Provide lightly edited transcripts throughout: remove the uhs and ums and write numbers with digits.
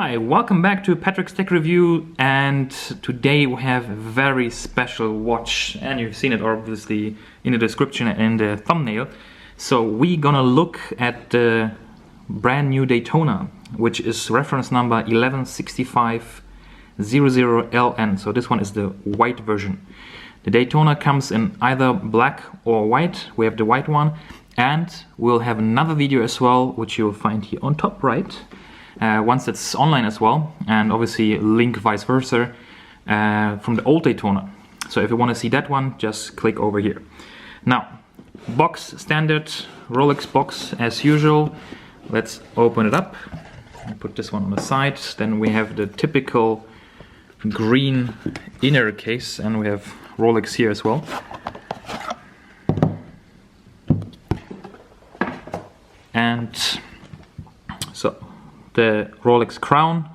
Hi, welcome back to Patrick's Tech Review, and today we have a very special watch, and you've seen it obviously in the description and in the thumbnail. So we're gonna look at the brand new Daytona, which is reference number 116500LN. So this one is the white version. The Daytona comes in either black or white. We have the white one, and we'll have another video as well, which you'll find here on top right. Once it's online as well, and obviously link vice versa from the old Daytona. So if you want to see that one, just click over here. Now, box standard Rolex box as usual. Let's open it up and put this one on the side. Then we have the typical green inner case, and we have Rolex here as well. And so the Rolex crown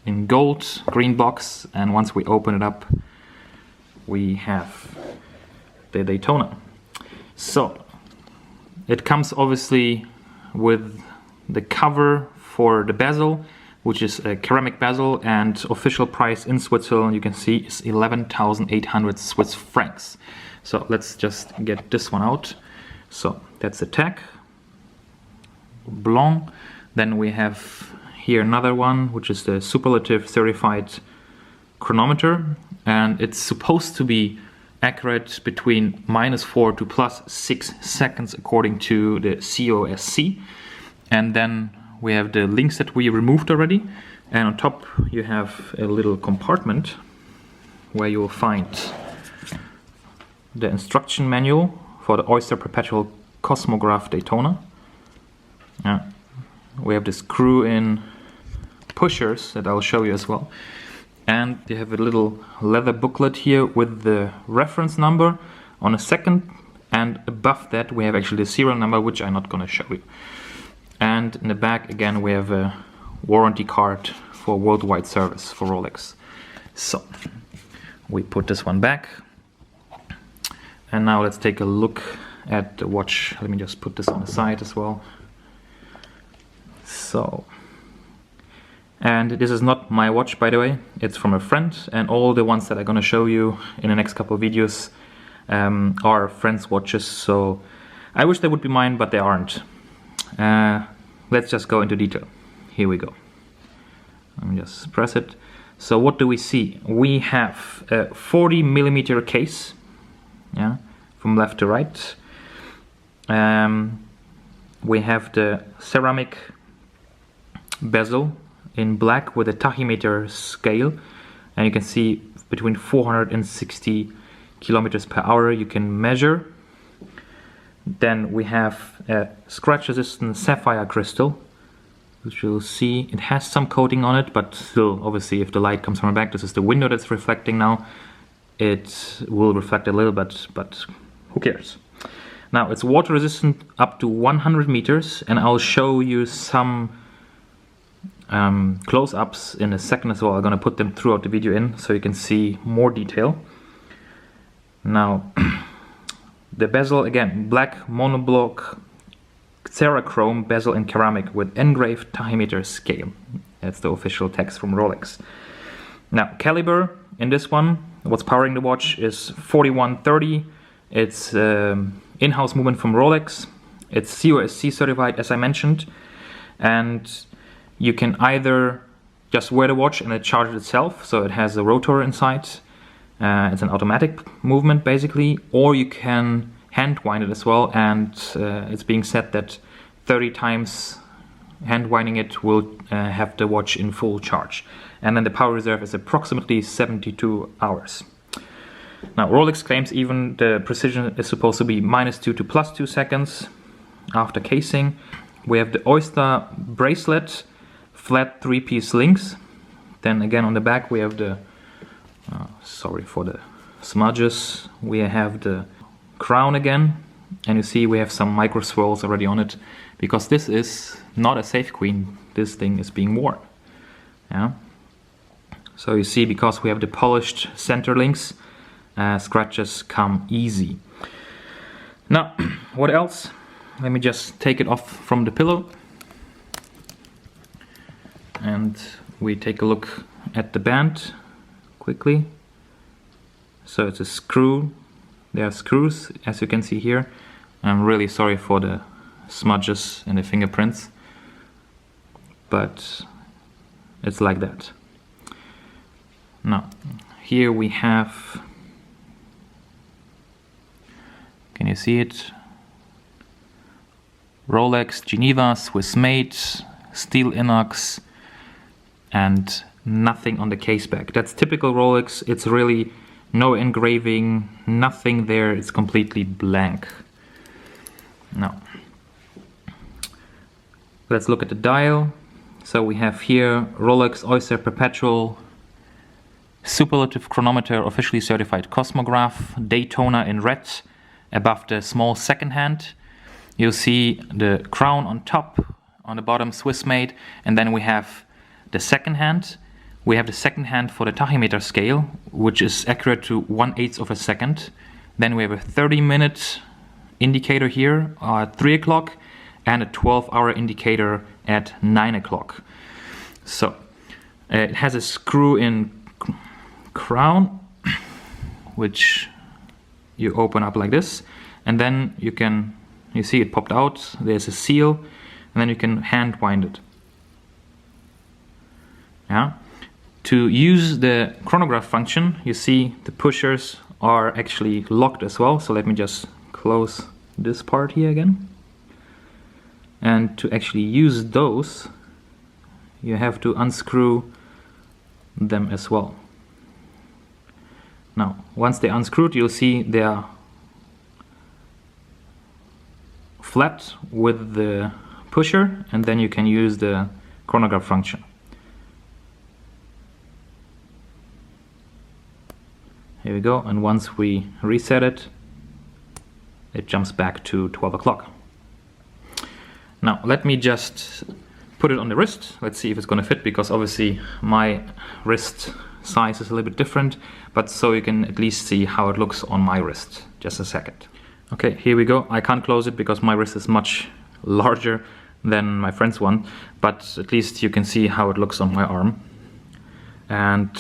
in gold, green box, and once we open it up we have the Daytona. So it comes obviously with the cover for the bezel, which is a ceramic bezel, and official price in Switzerland you can see is 11,800 Swiss francs. So let's just get this one out. So that's the tag, Blanc. Then we have here another one, which is the superlative certified chronometer, and it's supposed to be accurate between -4 to +6 seconds according to the COSC. And then we have the links that we removed already, and on top you have a little compartment where you will find the instruction manual for the Oyster Perpetual Cosmograph Daytona. We have the screw-in pushers that I'll show you as well. And you have a little leather booklet here with the reference number on a second, and above that we have actually the serial number, which I'm not going to show you. And in the back again we have a warranty card for worldwide service for Rolex. So we put this one back, and now let's take a look at the watch. Let me just put this on the side as well. So, and this is not my watch, by the way, it's from a friend, and all the ones that I'm gonna show you in the next couple of videos are friends' watches. So I wish they would be mine, but they aren't. Let's just go into detail. Here we go. Let me just press it. So what do we see? We have a 40mm case, yeah, from left to right. We have the ceramic bezel in black with a tachymeter scale, and you can see between 460 kilometers per hour you can measure. Then we have a scratch resistant sapphire crystal, which you'll see it has some coating on it, but still, obviously, if the light comes from the back, this is the window that's reflecting now, it will reflect a little bit, but who cares. Now it's water resistant up to 100 meters, and I'll show you some close-ups in a second as well. I'm gonna put them throughout the video in so you can see more detail. Now the bezel, again, black monoblock Cerachrome bezel in ceramic with engraved tachymeter scale. That's the official text from Rolex. Now caliber in this one, what's powering the watch is 4130. It's in-house movement from Rolex. It's COSC certified, as I mentioned, and you can either just wear the watch and it charges itself, so it has a rotor inside. It's an automatic movement basically, or you can hand wind it as well, and it's being said that 30 times hand winding it will have the watch in full charge. And then the power reserve is approximately 72 hours. Now Rolex claims even the precision is supposed to be -2 to +2 seconds after casing. We have the Oyster bracelet, flat 3-piece links. Then again on the back we have the, sorry for the smudges, we have the crown again, and you see we have some micro swirls already on it, because this is not a safe queen, this thing is being worn. Yeah. So you see, because we have the polished center links, scratches come easy. Now, what else? Let me just take it off from the pillow. and we take a look at the band quickly. So it's a screw. There are screws, as you can see here. I'm really sorry for the smudges and the fingerprints, but it's like that. Now here we have, can you see it? Rolex Geneva, Swiss made, steel inox, and nothing on the case back. That's typical Rolex. It's really no engraving, nothing there. It's completely blank. Now let's look at the dial. So we have here Rolex Oyster Perpetual Superlative Chronometer, officially certified Cosmograph, Daytona in red. Above the small second hand, you'll see the crown on top, on the bottom Swiss made, and then we have the second hand. We have the second hand for the tachymeter scale, which is accurate to 1/8 of a second. Then we have a 30-minute indicator here at 3 o'clock and a 12-hour indicator at 9 o'clock. So it has a screw-in crown, which you open up like this, and then you see it popped out. There's a seal, and then you can hand wind it. Yeah. To use the chronograph function, you see the pushers are actually locked as well. So let me just close this part here again. And to actually use those, you have to unscrew them as well. Now, once they're unscrewed, you'll see they're flat with the pusher, and then you can use the chronograph function. Here we go, and once we reset it, it jumps back to 12 o'clock. Now, let me just put it on the wrist. Let's see if it's going to fit, because obviously my wrist size is a little bit different, but so you can at least see how it looks on my wrist. Just a second. Okay, here we go. I can't close it because my wrist is much larger than my friend's one, but at least you can see how it looks on my arm. And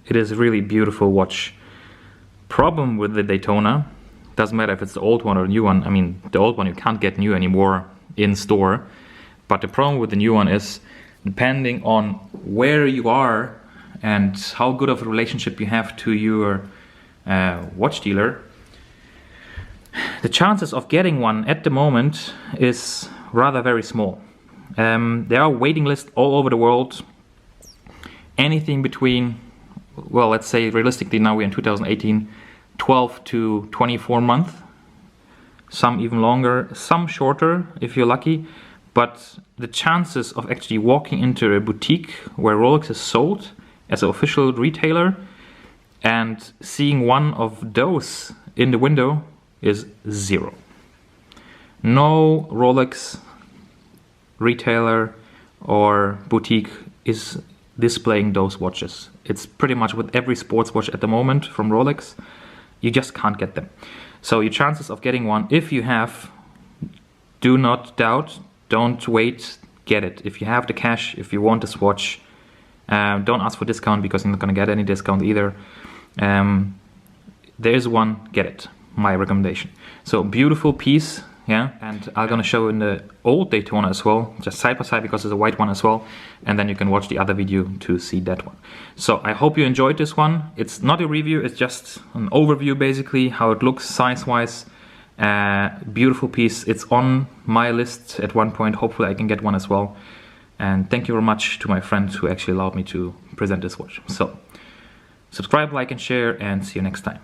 it is a really beautiful watch. Problem with the Daytona, doesn't matter if it's the old one or the new one. I mean, the old one you can't get new anymore in store, but the problem with the new one is, depending on where you are and how good of a relationship you have to your watch dealer, the chances of getting one at the moment is rather very small. There are waiting lists all over the world. Anything between, well, let's say realistically now we're in 2018, 12 to 24 months. Some even longer, some shorter if you're lucky. But the chances of actually walking into a boutique where Rolex is sold as an official retailer and seeing one of those in the window is zero. No Rolex retailer or boutique is displaying those watches. It's pretty much with every sports watch at the moment from Rolex, you just can't get them. So your chances of getting one, if you have, do not doubt, don't wait, get it. If you have the cash, if you want this watch, don't ask for discount because you're not going to get any discount either. There is one, get it, my recommendation. So beautiful piece, yeah, and I'm going to show in the old Daytona as well, just side by side because there's a white one as well, and then you can watch the other video to see that one. So I hope you enjoyed this one. It's not a review, it's just an overview basically, how it looks size-wise. Beautiful piece. It's on my list at one point. Hopefully I can get one as well. And thank you very much to my friend who actually allowed me to present this watch. So subscribe, like and share, and see you next time.